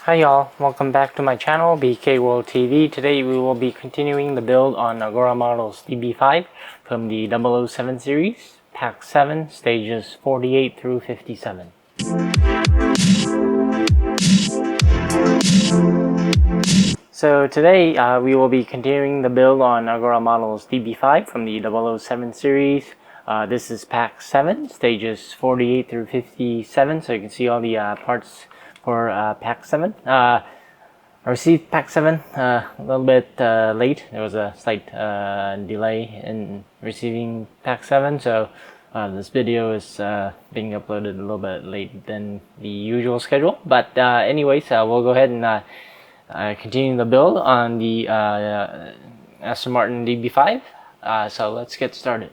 Hi y'all, welcome back to my channel, BK World TV. Today we will be continuing the build on Agora models DB5 from the 007 series, Pack 7, stages 48 through 57. So today we will be continuing the build on Agora models DB5 from the 007 series. This is Pack 7, stages 48 through 57, so you can see all the parts for Pack 7. I received Pack 7 a little bit late. There was a slight delay in receiving Pack 7, so this video is being uploaded a little bit late than the usual schedule. But anyways, we'll go ahead and continue the build on the Aston Martin DB5. So let's get started.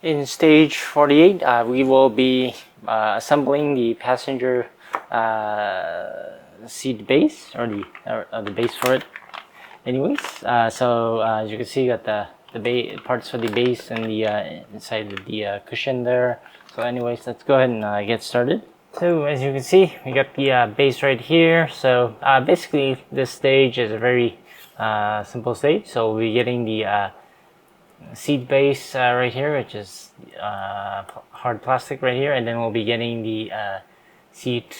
In stage 48, we will be assembling the passenger seat base, or the base for it. Anyways, so as you can see, you got the parts for the base and the inside of the cushion there. So anyways, let's go ahead and get started. So as you can see, we got the base right here. So basically this stage is a very simple stage. So we'll be getting the seat base right here, which is hard plastic right here, and then we'll be getting the seat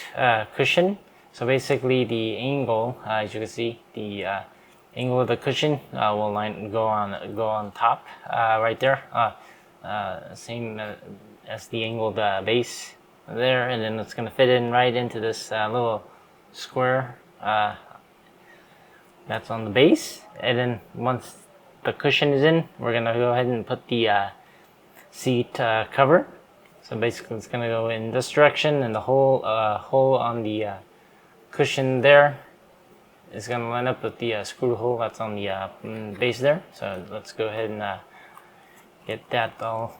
cushion. So basically the angle, as you can see, the angle of the cushion will go on top right there, same as the angle of the base there, and then it's going to fit in right into this little square that's on the base. And then once the cushion is in, we're going to go ahead and put the seat cover. So basically it's going to go in this direction, and the hole on the cushion there is going to line up with the screw hole that's on the base there. So let's go ahead and get that all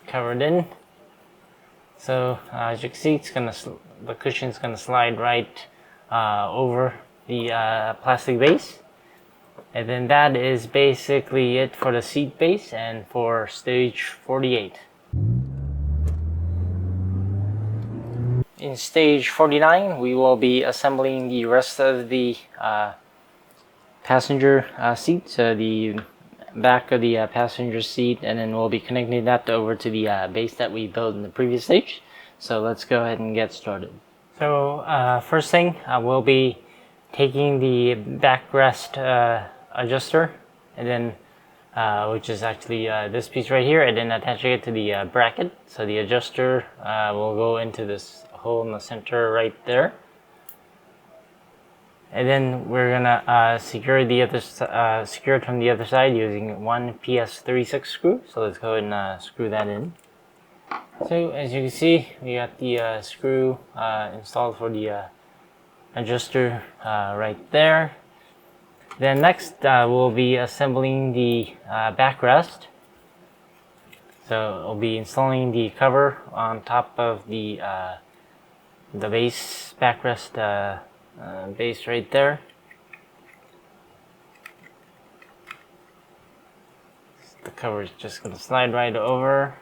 covered in. So as you can see, the cushion is going to slide right over the plastic base, and then that is basically it for the seat base and for stage 48. In stage 49, we will be assembling the rest of the passenger seat, so the back of the passenger seat, and then we'll be connecting that over to the base that we built in the previous stage. So let's go ahead and get started. So first thing, we'll be taking the backrest adjuster, and then which is actually this piece right here, and then attaching it to the bracket. So the adjuster will go into this hole in the center right there, and then we're gonna secure it from the other side using one PS36 screw. So let's go ahead and screw that in. So as you can see, we got the screw installed for the adjuster right there. Then next we'll be assembling the backrest. So we'll be installing the cover on top of the base backrest base right there. The cover is just going to slide right over.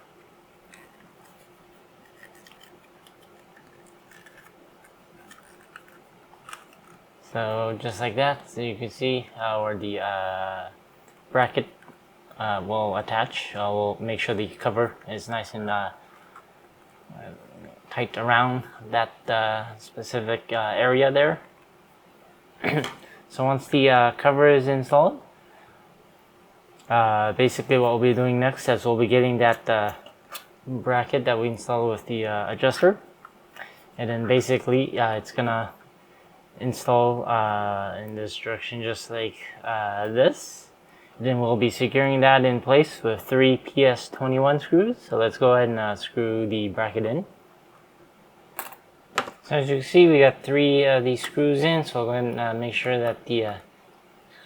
So just like that, so you can see where the bracket will attach. We'll make sure the cover is nice and tight around that specific area there. So once the cover is installed, basically what we'll be doing next is we'll be getting that bracket that we installed with the adjuster, and then basically it's gonna install in this direction, just like this. Then we'll be securing that in place with 3 PS21 screws. So let's go ahead and screw the bracket in. So as you can see, we got 3 of these screws in, so we'll go ahead and make sure that the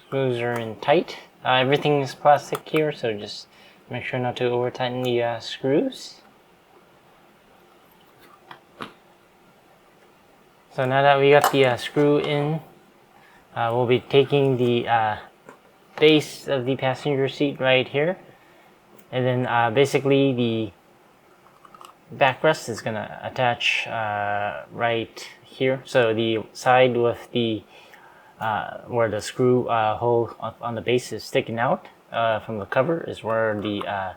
screws are in tight. Everything is plastic here, so just make sure not to over tighten the screws. So now that we got the screw in, we'll be taking the base of the passenger seat right here, and then basically the backrest is going to attach right here. So the side with the where the screw hole on the base is sticking out from the cover is where the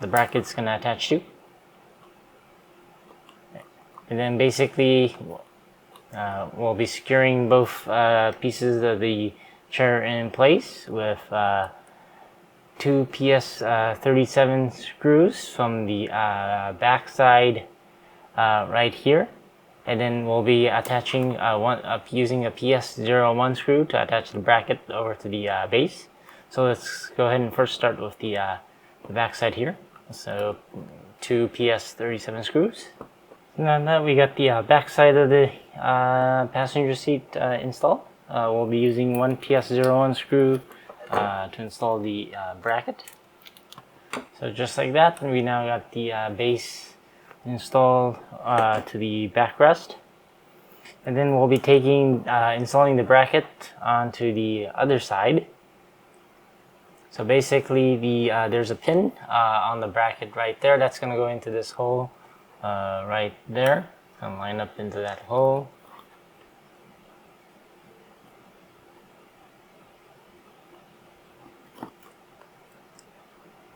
bracket's going to attach to. And then basically we'll be securing both pieces of the chair in place with 2 PS37 screws from the back side right here. And then we'll be attaching using a PS01 screw to attach the bracket over to the base. So let's go ahead and first start with the back side here. So 2 PS37 screws. Now that we got the back side of the passenger seat installed, we'll be using 1 PS01 screw to install the bracket. So just like that, we now got the base installed to the backrest. And then we'll be installing the bracket onto the other side. So basically there's a pin on the bracket right there that's going to go into this hole right there. And line up into that hole.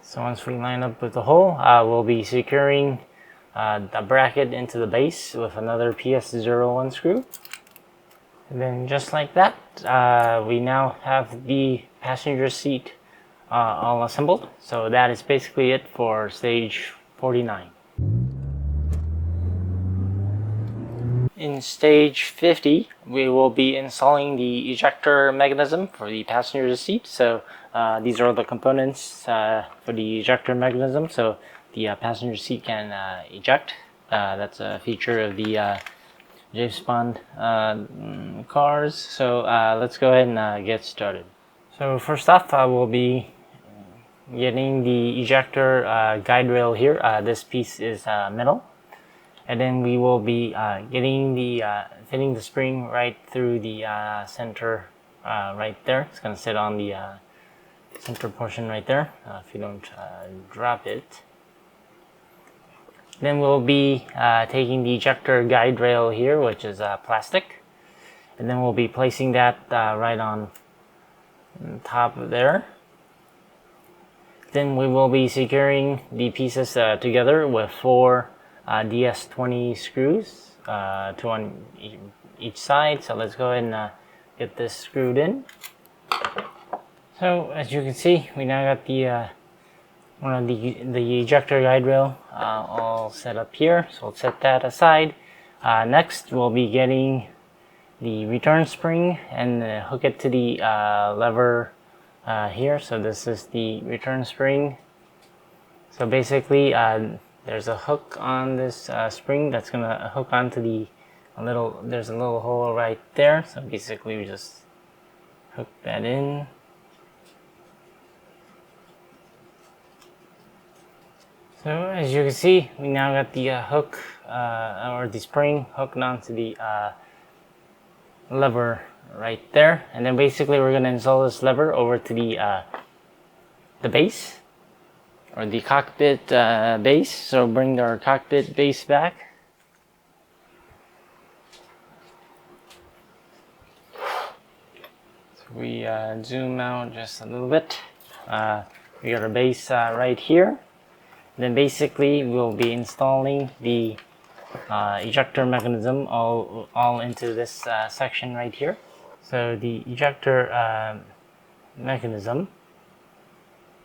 So once we line up with the hole, we'll be securing the bracket into the base with another PS01 screw. And then just like that, we now have the passenger seat all assembled. So that is basically it for stage 49. In stage 50, we will be installing the ejector mechanism for the passenger seat. So these are the components for the ejector mechanism. So the passenger seat can eject. That's a feature of the James Bond cars. So let's go ahead and get started. So first off, we'll be getting the ejector guide rail here. This piece is metal. And then we will be fitting the spring right through the center right there. It's going to sit on the center portion right there if you don't drop it. Then we'll be taking the ejector guide rail here, which is plastic. And then we'll be placing that right on top of there. Then we will be securing the pieces together with 4 DS20 screws, 2 on each side. So let's go ahead and get this screwed in. So as you can see, we now got the one of the ejector guide rail all set up here. So we'll set that aside. Next, we'll be getting the return spring and hook it to the lever here. So this is the return spring. So basically, there's a hook on this spring that's gonna hook onto there's a little hole right there. So basically we just hook that in. So as you can see, we now got the hook or the spring hooked onto the lever right there. And then basically we're gonna install this lever over to the base. Or the cockpit base. So bring our cockpit base back. So we zoom out just a little bit. We got our base right here. Then basically we'll be installing the ejector mechanism all into this section right here. So the ejector mechanism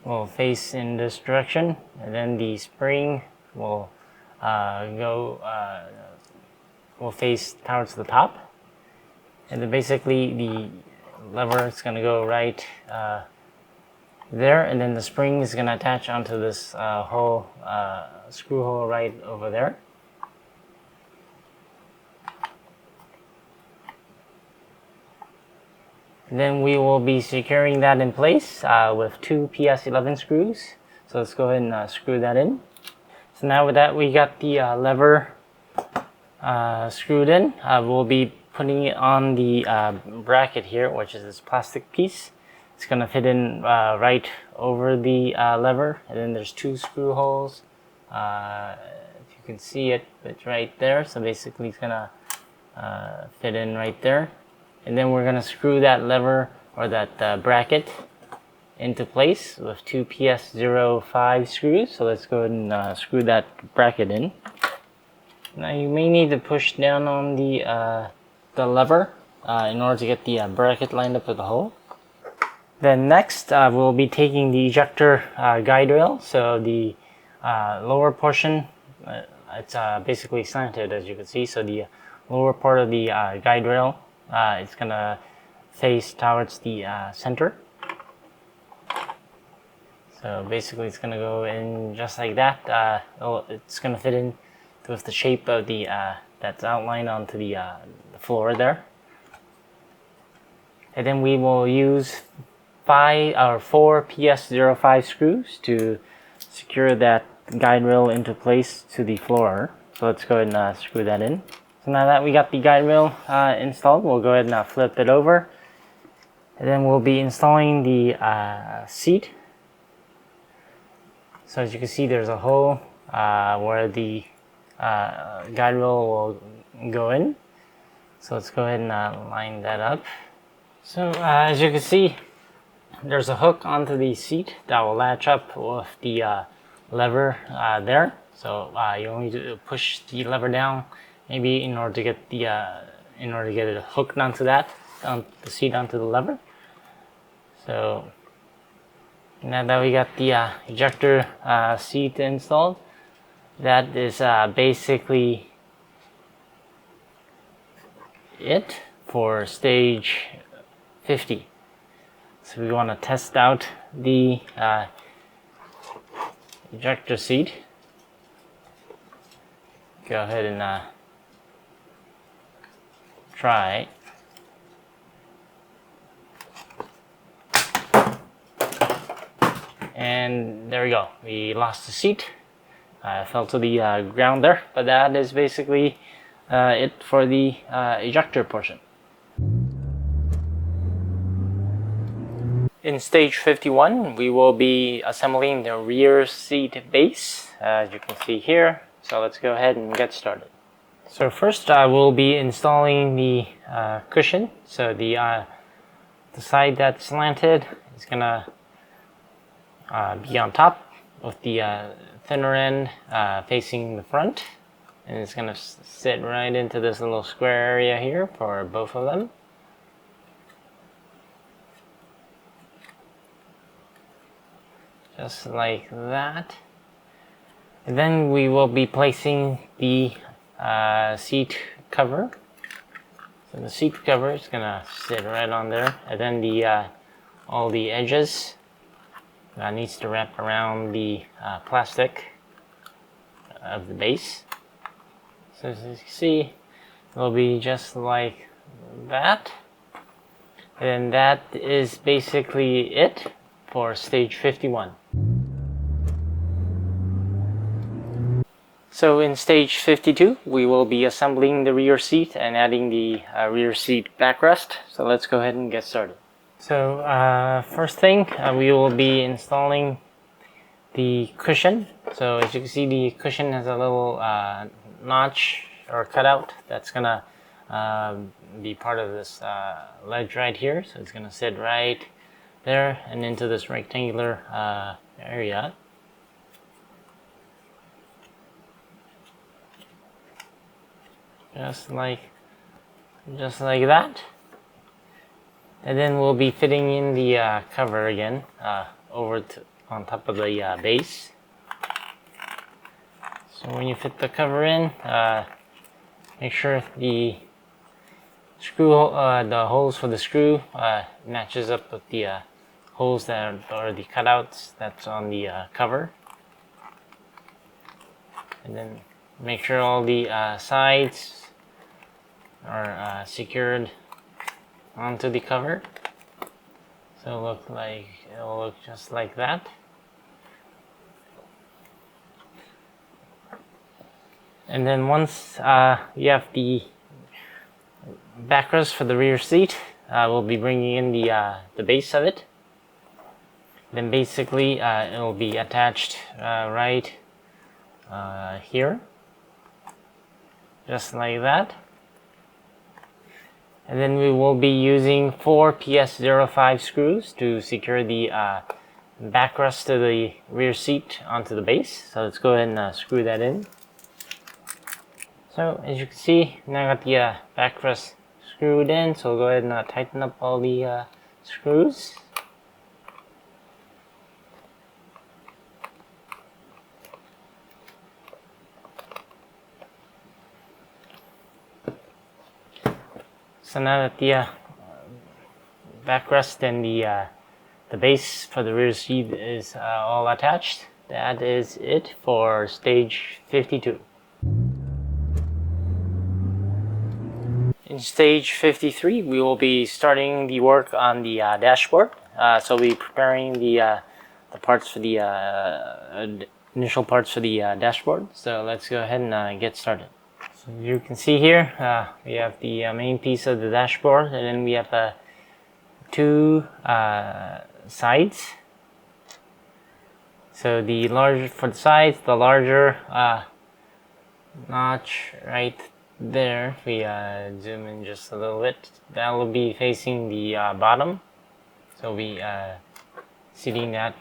will face in this direction, and then the spring will will face towards the top, and then basically the lever is going to go right there, and then the spring is going to attach onto this screw hole right over there. Then we will be securing that in place with 2 PS11 screws. So let's go ahead and screw that in. So now with that, we got the lever screwed in. We'll be putting it on the bracket here, which is this plastic piece. It's going to fit in right over the lever. And then there's 2 screw holes if you can see it, it's right there. So basically it's gonna fit in right there, and then we're gonna screw that lever or that bracket into place with two PS05 screws. So let's go ahead and screw that bracket in. Now you may need to push down on the lever in order to get the bracket lined up with the hole. Then next we'll be taking the ejector guide rail. So the lower portion, it's basically slanted, as you can see. So the lower part of the guide rail, it's gonna face towards the center. So basically it's gonna go in just like that. It's gonna fit in with the shape of the that's outlined onto the floor there. And then we will use 4 PS05 screws to secure that guide rail into place to the floor. So let's go ahead and screw that in. So now that we got the guide rail installed, we'll go ahead and flip it over. And then we'll be installing the seat. So as you can see, there's a hole where the guide rail will go in. So let's go ahead and line that up. So as you can see, there's a hook onto the seat that will latch up with the lever there. So you'll need to push the lever down, maybe in order to get it hooked onto that, on the seat onto the lever. So now that we got the ejector seat installed, that is basically it for stage 50. So we want to test out the ejector seat. Go ahead and try. And there we go. We lost the seat. Fell to the ground there. But that is basically it for the ejector portion. In stage 51, we will be assembling the rear seat base, as you can see here. So let's go ahead and get started. So first we'll be installing the cushion. So the side that's slanted is gonna be on top with the thinner end facing the front, and it's gonna sit right into this little square area here for both of them. Just like that. And then we will be placing the seat cover. So the seat cover is gonna sit right on there, and then the all the edges needs to wrap around the plastic of the base. So as you can see, it will be just like that. And that is basically it for stage 51. So in stage 52, we will be assembling the rear seat and adding the rear seat backrest. So let's go ahead and get started. So first thing, we will be installing the cushion. So as you can see, the cushion has a little notch or cutout that's gonna be part of this ledge right here. So it's gonna sit right there and into this rectangular area. Just like that. And then we'll be fitting in the cover again on top of the base. So when you fit the cover in, make sure the holes for the screw matches up with the holes or the cutouts that's on the cover. And then make sure all the sides are secured onto the cover. So it'll look just like that. And then once you have the backrest for the rear seat, we'll be bringing in the base of it. Then basically it will be attached right here, just like that. And then we will be using 4 PS05 screws to secure the backrest of the rear seat onto the base. So let's go ahead and screw that in. So as you can see, now I got the backrest screwed in, so we'll go ahead and tighten up all the screws. So now that the backrest and the base for the rear seat is all attached, that is it for stage 52. In stage 53, we will be starting the work on the dashboard. So we'll be preparing the parts for the initial parts for the dashboard. So let's go ahead and get started. So you can see here, we have the main piece of the dashboard, and then we have 2 sides. So the larger for the sides, the larger notch right there. If we zoom in just a little bit, that will be facing the bottom. So we seating that,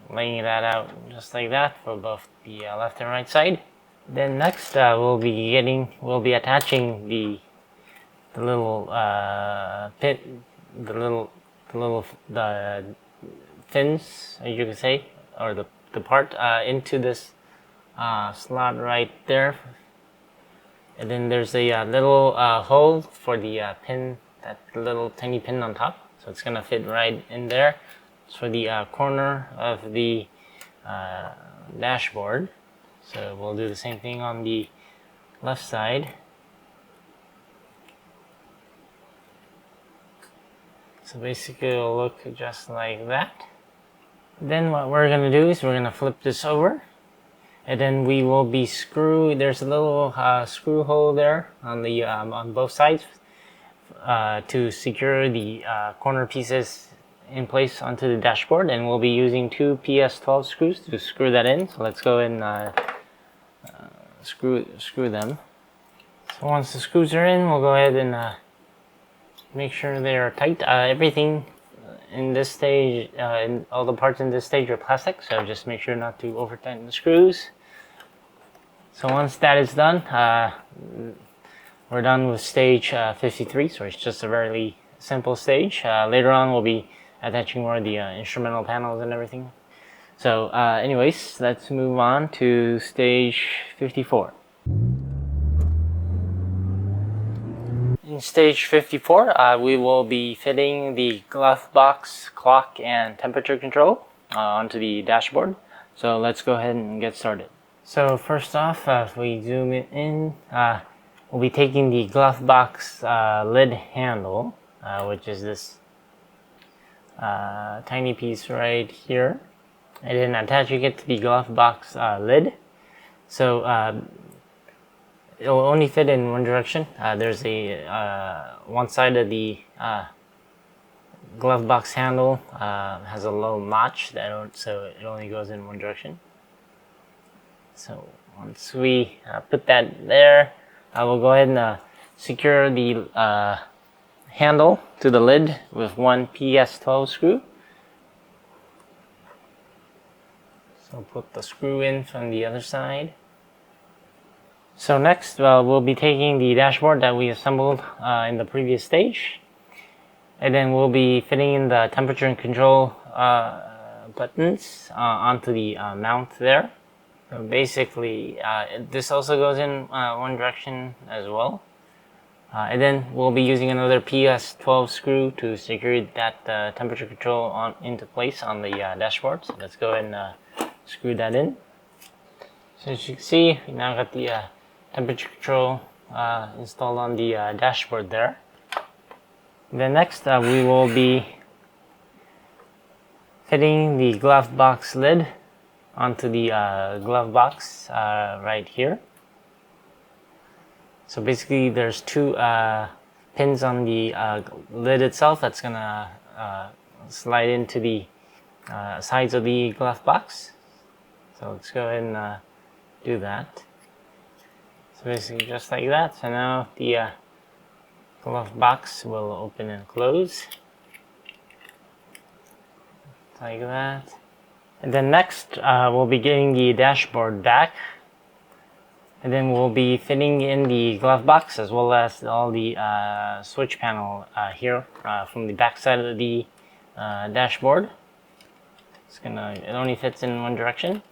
laying that out just like that for both the left and right side. Then next, we'll be attaching the little pin, the fins, as you can say, or the part into this slot right there. And then there's a little hole for the pin, that little tiny pin on top. So it's gonna fit right in there. It's for the corner of the dashboard. So we'll do the same thing on the left side. So basically it'll look just like that. Then what we're gonna do is we're gonna flip this over, and then we will be there's a little screw hole there on the on both sides to secure the corner pieces in place onto the dashboard, and we'll be using 2 PS12 screws to screw that in. So let's go ahead and screw them. So once the screws are in, we'll go ahead and make sure they are tight. Everything in this stage, all the parts in this stage are plastic, so just make sure not to over tighten the screws. So once that is done, we're done with stage 53. So it's just a very simple stage. Later on, we'll be attaching more of the instrumental panels and everything. So anyways, let's move on to stage 54. In stage 54, we will be fitting the glove box, clock, and temperature control onto the dashboard. So let's go ahead and get started. So first off, if we zoom it in, we'll be taking the glove box lid handle, which is this tiny piece right here, and then attaching it to the glove box lid. So it will only fit in one direction. There's a one side of the glove box handle has a little notch so it only goes in one direction. So once we put that there, I will go ahead and secure the handle to the lid with 1 PS12 screw. So put the screw in from the other side. So next, we'll be taking the dashboard that we assembled in the previous stage, and then we'll be fitting in the temperature and control buttons onto the mount there. So basically, this also goes in one direction as well. And then we'll be using another PS12 screw to secure that temperature control into place on the dashboard. So let's go ahead and screw that in. So as you can see, we now got the temperature control installed on the dashboard there. Then next, we will be fitting the glove box lid onto the glove box right here. So basically there's 2 pins on the lid itself that's gonna slide into the sides of the glove box. So let's go ahead and do that. So basically just like that. So now the glove box will open and close. Like that. And then next we'll be getting the dashboard back. And then we'll be fitting in the glove box as well as all the switch panel here from the back side of the dashboard. It only fits in one direction.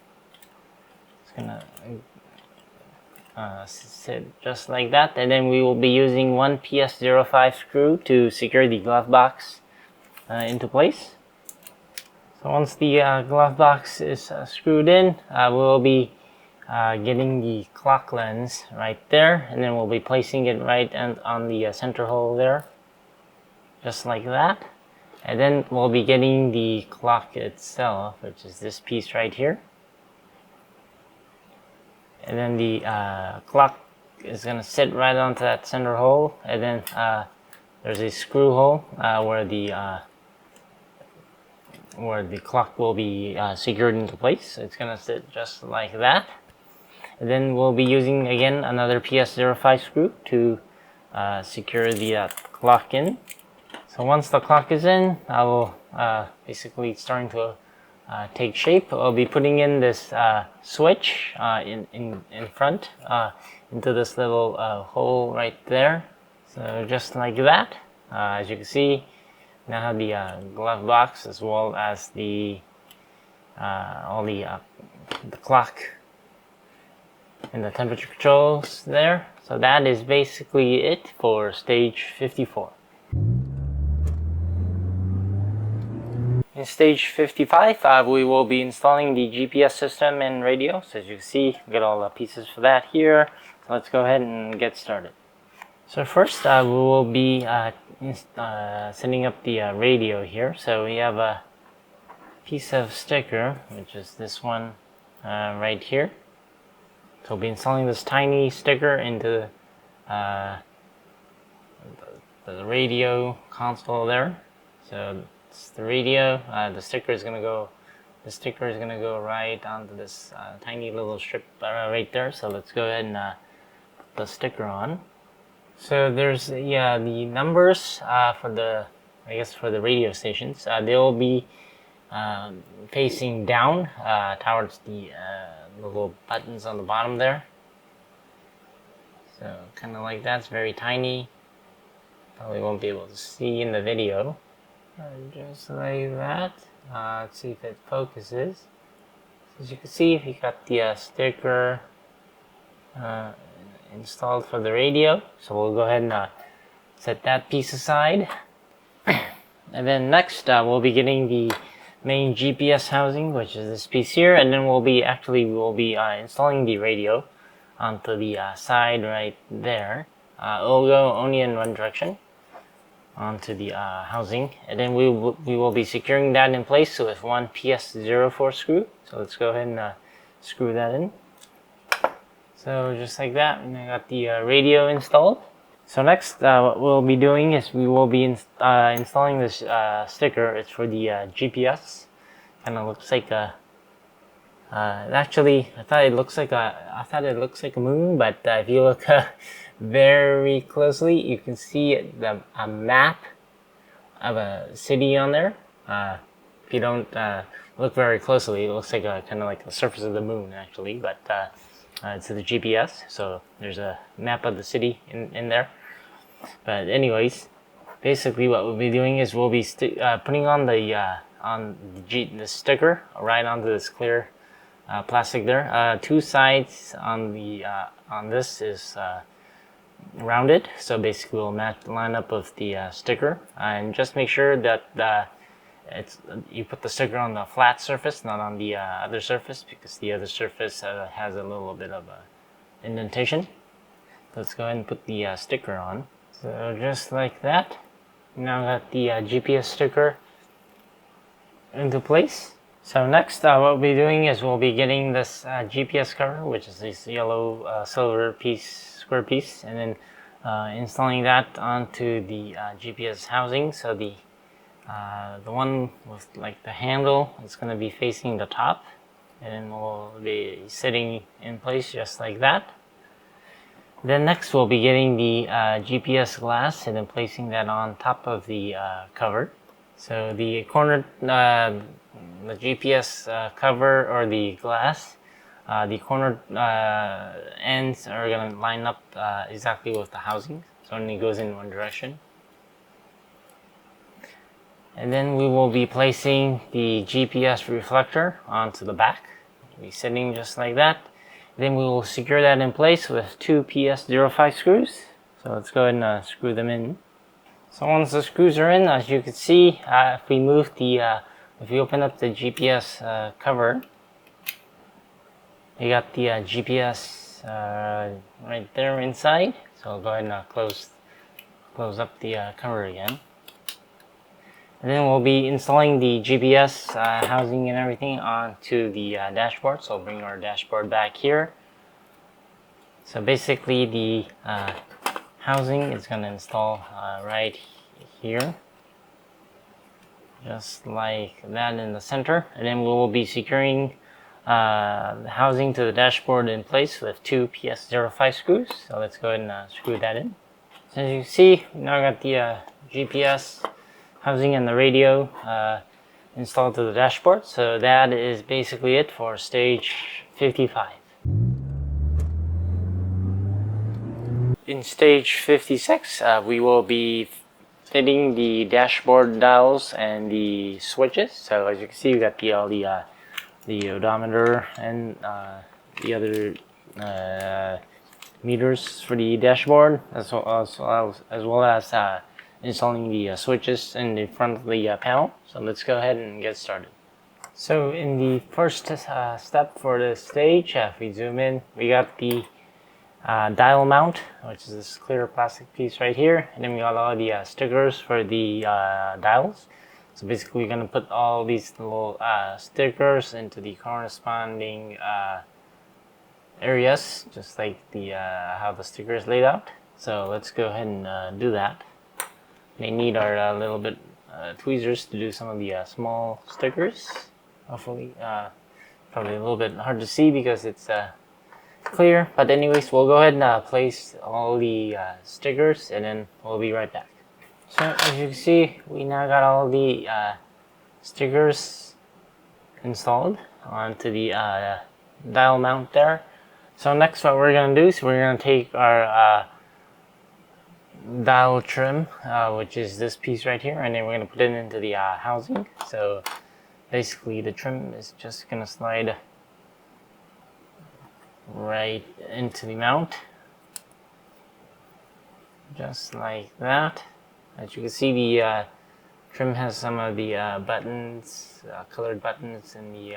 It's gonna sit just like that. And then we will be using one PS05 screw to secure the glove box into place. So once the glove box is screwed in, we'll be getting the clock lens right there, and then we'll be placing it right on the center hole there, just like that. And then we'll be getting the clock itself, which is this piece right here. And then the clock is going to sit right onto that center hole, and then there's a screw hole where the clock will be secured into place. It's going to sit just like that. And then we'll be using again another PS05 screw to secure the clock in. So once the clock is in, I will basically starting to take shape. I'll be putting in this switch in front into this little hole right there. So just like that. As you can see, now have the glove box as well as all the clock and the temperature controls there. So that is basically it for stage 54. In stage 55, we will be installing the GPS system and radio. So as you can see, we got all the pieces for that here. So let's go ahead and get started. So first, we will be setting up the radio here. So we have a piece of sticker, which is this one right here. So we'll be installing this tiny sticker into the radio console there. So it's the radio. The sticker is gonna go right onto this tiny little strip right there. So let's go ahead and put the sticker on. So there's the numbers for the radio stations. They will be facing down towards the little buttons on the bottom there. So kind of like that. It's very tiny. Probably won't be able to see in the video. Just like that. Let's see if it focuses. As you can see, we got the sticker installed for the radio. So we'll go ahead and set that piece aside. And then next, we'll be getting the main GPS housing, which is this piece here, and then we'll be installing the radio onto the side right there. It will go only in one direction onto the housing, and then we will be securing that in place with one PS04 screw. So let's go ahead and screw that in. So just like that, and I got the radio installed. So next, what we'll be doing is we will be installing this sticker. It's for the GPS. Kind of looks like a. Actually, I thought it looks like a moon, but if you look very closely, you can see a map of a city on there. If you don't look very closely, it looks like kind of like the surface of the moon, actually. But it's the GPS, so there's a map of the city in there. But anyways, basically what we'll be doing is we'll be putting on the sticker right onto this clear plastic there. Two sides on this is rounded, so basically we'll line up with the sticker, and just make sure that you put the sticker on the flat surface, not on the other surface, because the other surface has a little bit of a indentation. Let's go ahead and put the sticker on. So just like that. Now got the GPS sticker into place. So next, what we'll be doing is we'll be getting this GPS cover, which is this yellow silver square piece, and then installing that onto the GPS housing. So the one with like the handle is going to be facing the top, and we'll be sitting in place just like that. Then next we'll be getting the GPS glass and then placing that on top of the cover. So the corner, the GPS cover or the glass, the corner ends are going to line up exactly with the housing, so it only goes in one direction. And then we will be placing the GPS reflector onto the back. It'll be sitting just like that. Then we will secure that in place with two PS05 screws. So let's go ahead and screw them in. So once the screws are in, as you can see, if we move the, if we open up the GPS cover, you got the GPS right there inside. So I'll go ahead and close up the cover again. And then we'll be installing the GPS housing and everything onto the dashboard. So I'll bring our dashboard back here. So basically the housing is going to install right here. Just like that in the center. And then we will be securing the housing to the dashboard in place with two PS05 screws. So let's go ahead and screw that in. So as you can see, we now got the GPS housing and the radio installed to the dashboard. So that is basically it for stage 55. In stage 56, we will be fitting the dashboard dials and the switches. So as you can see, we got all the odometer and the other meters for the dashboard, as well as installing the switches in the front of the panel. So let's go ahead and get started. So in the first step for this stage, if we zoom in, we got the dial mount, which is this clear plastic piece right here, and then we got all the stickers for the dials. So basically we're going to put all these little stickers into the corresponding areas, just like the how the sticker is laid out. So let's go ahead and do that. They need our little bit tweezers to do some of the small stickers. Hopefully, probably a little bit hard to see because it's clear. But anyways, we'll go ahead and place all the stickers, and then we'll be right back. So as you can see, we now got all the stickers installed onto the dial mount there. So next, what we're gonna do is we're gonna take our dial trim, which is this piece right here, and then we're going to put it into the housing. So basically the trim is just going to slide right into the mount, just like that. As you can see, the trim has some of the buttons, colored buttons in the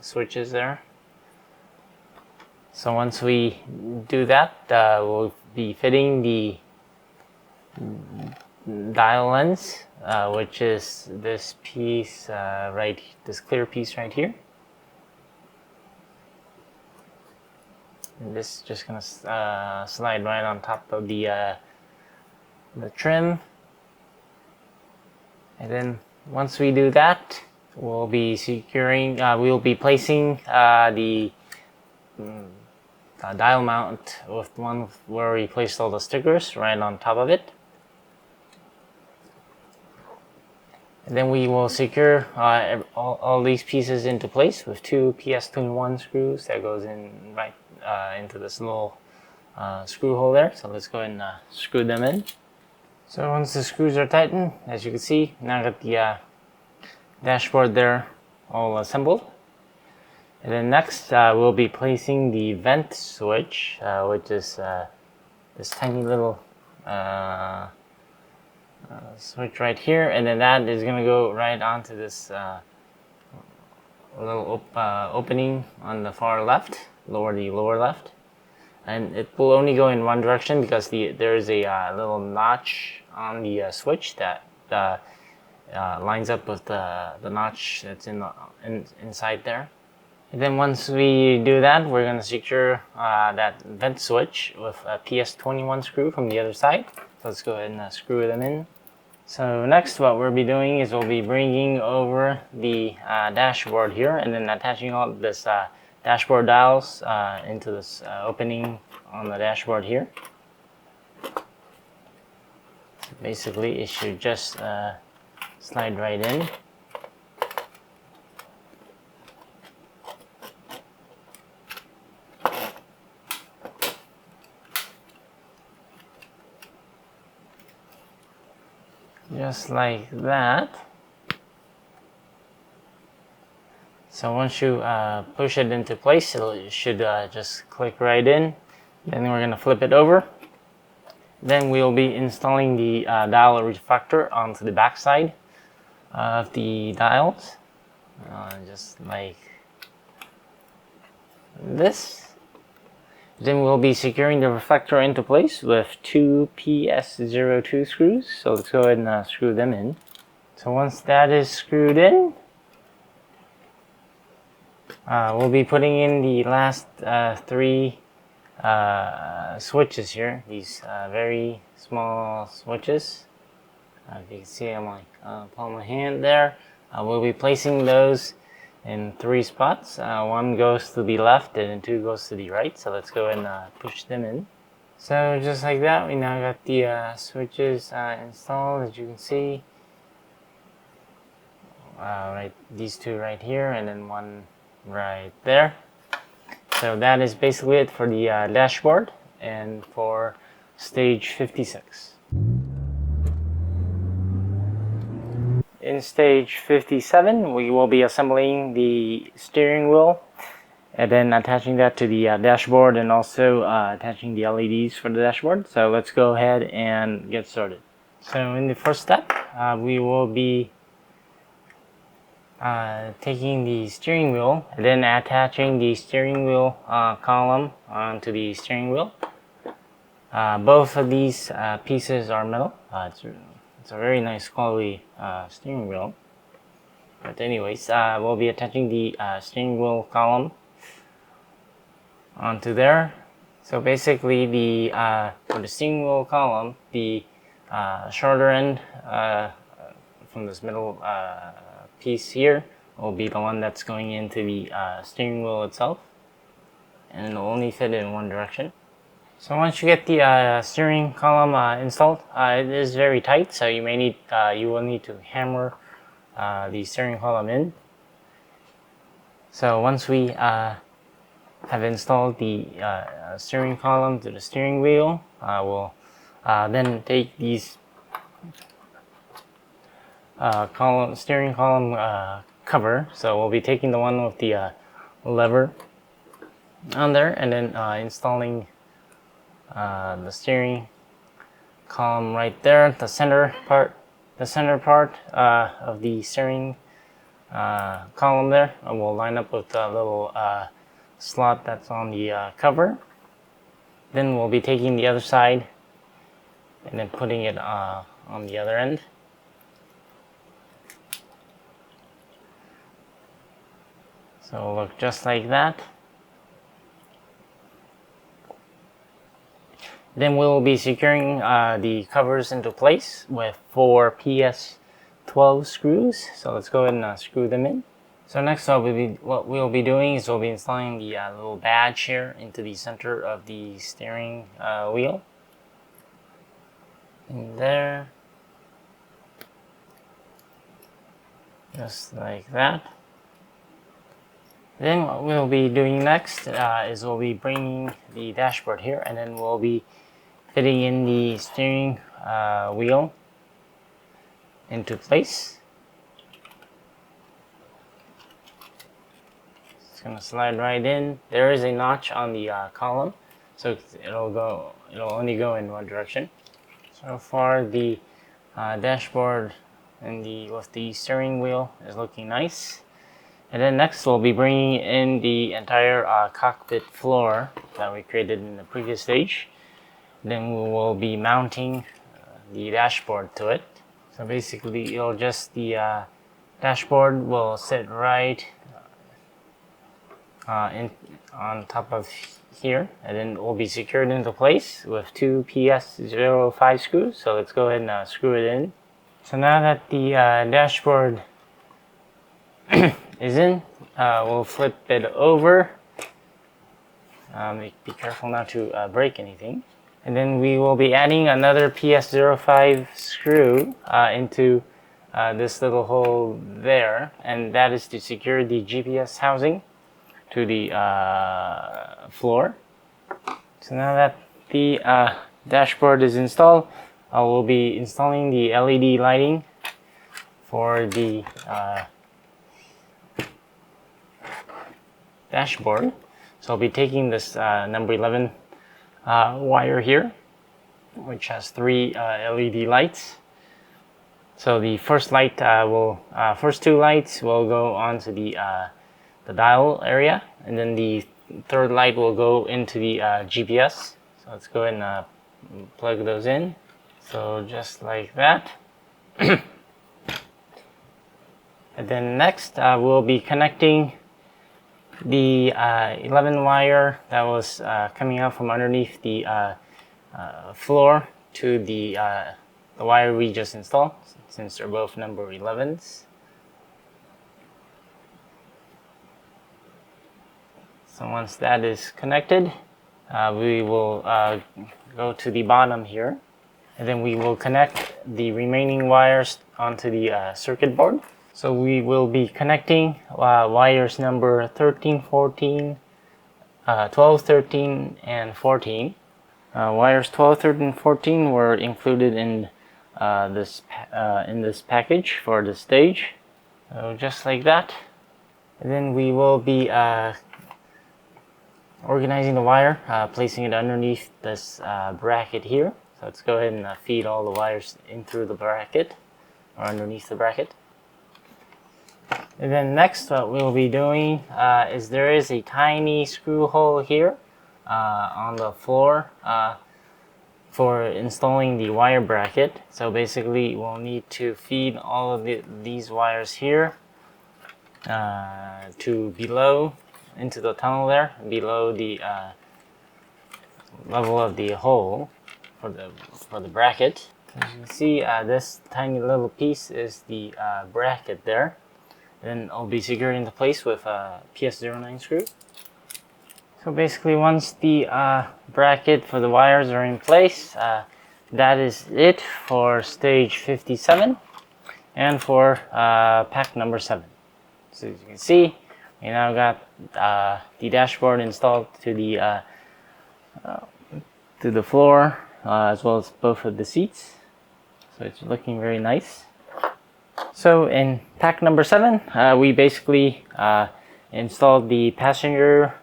switches there. So once we do that, we'll be fitting the dial lens, which is this piece this clear piece right here. And this is just gonna slide right on top of the trim. And then once we do that, we'll be securing, we'll be placing the dial mount with one where we placed all the stickers right on top of it. And then we will secure all these pieces into place with two PS21 screws that goes in right into this little screw hole there. So let's go ahead and screw them in. So once the screws are tightened, as you can see, now I got the dashboard there all assembled. And then next we'll be placing the vent switch, which is this tiny little switch right here, and then that is going to go right onto this little opening on the far left, the lower left, and it will only go in one direction because there is a little notch on the switch that lines up with the notch that's inside there. And then once we do that, we're going to secure that vent switch with a PS21 screw from the other side. So let's go ahead and screw them in. So next what we'll be doing is we'll be bringing over the dashboard here and then attaching all this dashboard dials into this opening on the dashboard here. So basically it should just slide right in. Just like that. So once you push it into place, it should just click right in. Then we're going to flip it over. Then we'll be installing the dial reflector onto the back side of the dials. Just like this. Then we'll be securing the reflector into place with two PS02 screws. So let's go ahead and screw them in. So once that is screwed in, we'll be putting in the last three switches here. These very small switches. If you can see on my palm of my hand there. We'll be placing those in three spots. One goes to the left and two goes to the right. So let's go ahead and push them in. So just like that, we now got the switches installed, as you can see. Right, these two right here and then one right there. So that is basically it for the dashboard and for stage 56. In stage 57, we will be assembling the steering wheel and then attaching that to the dashboard and also attaching the LEDs for the dashboard. So let's go ahead and get started. So in the first step, we will be taking the steering wheel and then attaching the steering wheel column onto the steering wheel. Both of these pieces are metal. It's a very nice quality steering wheel. But anyways, we'll be attaching the steering wheel column onto there. So basically for the steering wheel column, the shorter end from this middle piece here will be the one that's going into the steering wheel itself, and it'll only fit in one direction. So once you get the steering column installed, it is very tight, so you will need to hammer the steering column in. So once we have installed the steering column to the steering wheel, we'll then take these steering column cover. So we'll be taking the one with the lever on there and then installing the steering column right there, the center part of the steering column there. And we'll line up with the little slot that's on the cover. Then we'll be taking the other side and then putting it on the other end. So it'll look just like that. Then we'll be securing the covers into place with 4 PS12 screws. So let's go ahead and screw them in. So next what we'll be doing is we'll be installing the little badge here into the center of the steering wheel. In there. Just like that. Then what we'll be doing next is we'll be bringing the dashboard here and then we'll be fitting in the steering wheel into place. It's going to slide right in. There is a notch on the column, so it'll only go in one direction. So far the dashboard and with the steering wheel is looking nice. And then next we'll be bringing in the entire cockpit floor that we created in the previous stage. Then we will be mounting the dashboard to it. So basically the dashboard will sit right on top of here, and then it will be secured into place with 2 PS05 screws. So let's go ahead and screw it in. So now that the dashboard is in, we'll flip it over. Be careful not to break anything. And then we will be adding another PS05 screw into this little hole there, and that is to secure the GPS housing to the floor. So now that the dashboard is installed, I will be installing the LED lighting for the dashboard. So I'll be taking this number 11 wire here, which has 3 LED lights. So the first light first 2 lights will go onto the dial area, and then the third light will go into the GPS. So let's go ahead and plug those in. So just like that. And then next we'll be connecting the 11 wire that was coming out from underneath the floor to the wire we just installed, since they're both number 11s. So once that is connected, we will go to the bottom here, and then we will connect the remaining wires onto the circuit board. So we will be connecting wires number 13, 14, 12, 13, and 14. Wires 12, 13, 14 were included in this package for the stage. So just like that. And then we will be organizing the wire, placing it underneath this bracket here. So let's go ahead and feed all the wires in through the bracket, or underneath the bracket. And then next, what we'll be doing is there is a tiny screw hole here on the floor for installing the wire bracket. So basically, we'll need to feed all of these wires here to below, into the tunnel there, below the level of the hole for the bracket. As you can see, this tiny little piece is the bracket there. Then I'll be secured into place with a PS09 screw. So basically, once the bracket for the wires are in place, that is it for stage 57 and for pack number 7. So as you can see, we now got the dashboard installed to the floor, as well as both of the seats. So it's looking very nice. So in pack number 7, we basically installed the passenger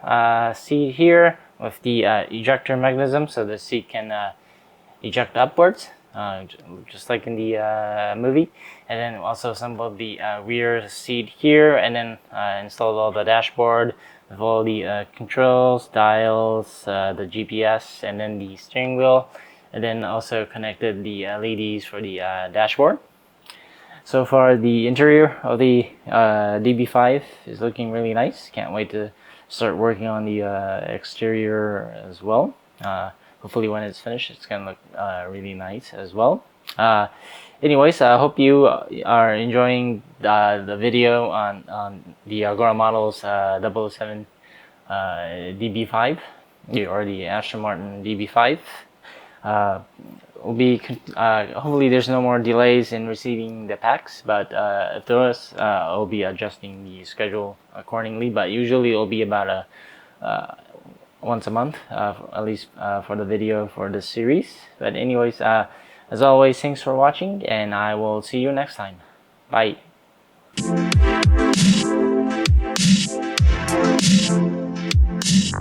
seat here with the ejector mechanism, so the seat can eject upwards, just like in the movie. And then also assembled the rear seat here, and then installed all the dashboard with all the controls, dials, the GPS, and then the steering wheel, and then also connected the LEDs for the dashboard. So far, the interior of the DB5 is looking really nice. Can't wait to start working on the exterior as well. Hopefully when it's finished, it's gonna look really nice as well. Anyways, I hope you are enjoying the video on the Agora models 007 DB5 or the Aston Martin DB5. Hopefully there's no more delays in receiving the packs, but if there is, I'll be adjusting the schedule accordingly. But usually it'll be about once a month, at least for the video for this series. But anyways, as always, thanks for watching, and I will see you next time. Bye.